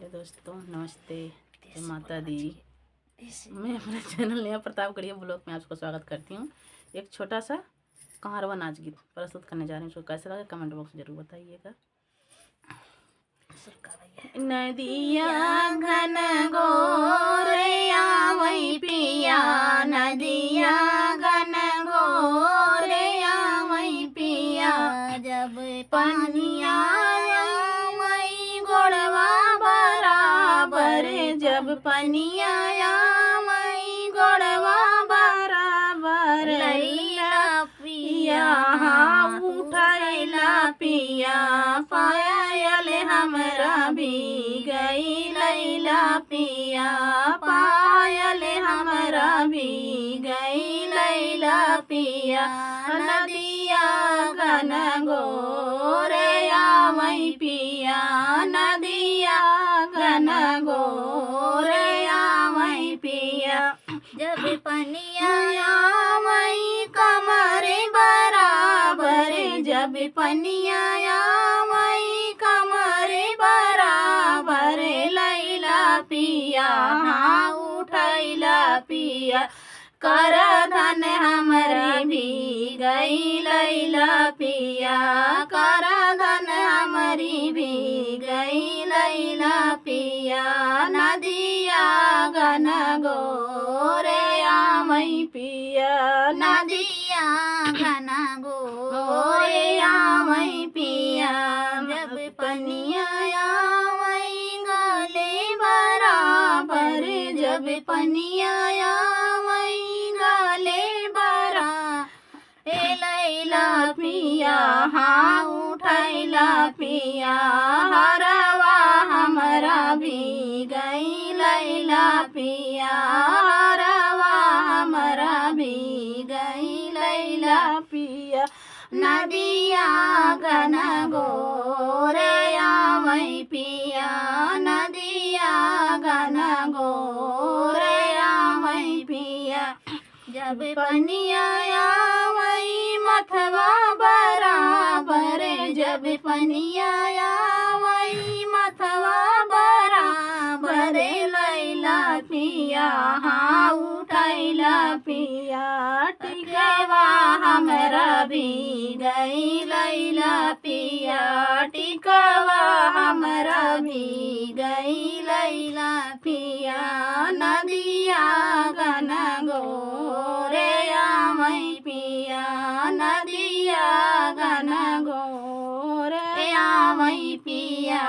Hello दोस्तों, नमस्ते, जय माता दी। मैं अपने चैनल नया प्रतापगढ़िया ब्लॉग में आपको स्वागत करती हूँ। एक छोटा सा कहारवा नाच गीत प्रस्तुत करने जा रही हूँ। उसको कैसे लगा कमेंट बॉक्स में जरूर बताइएगा। नदिया घन गोरिया वही पिया, नदिया घन गोरिया वही पिया, जब पनिया वही गोड़वा बराबर, जब पनिया वही गोड़वा बराबर, लैला पिया उठैला पिया, पायल हमरा भी गई, लैला पिया पायल हमरा भी गई, लैला पिया नदिया घन गोरिया वही पिया, नदिया घन गोरिया वही पिया, जब पनिया वही कमरे बराबर, जब पनिया वही कमरे बराबर, लैला पिया उठैला पिया, कर धन हमरी भी गई, लैला पिया कर धन हमरी भी गई, लैला पिया नदिया घन गोरिया वही पिया, नदिया घन गोरिया वही पिया, जब पनिया वही गले बराबर, जब पनिया वही गले बराबर, लैला पिया उठैला पिया, हरवा हमरा भी गई, लैला पिया हरवा हमरा भी गई, लैला पिया नदिया घन गोरिया वही पिया, नदिया घन गोरिया वही पिया, जब पनिया वही मथवा बराबर, जब पनिया वही मथवा बराबर, लैला पिया उठैला पिया, टिकवा हमरा भी गई, लैला पिया टिकवा हमरा भी गई, लैला पिया नदिया घन गोरिया वही पिया, नदिया घन गोरिया वही पिया।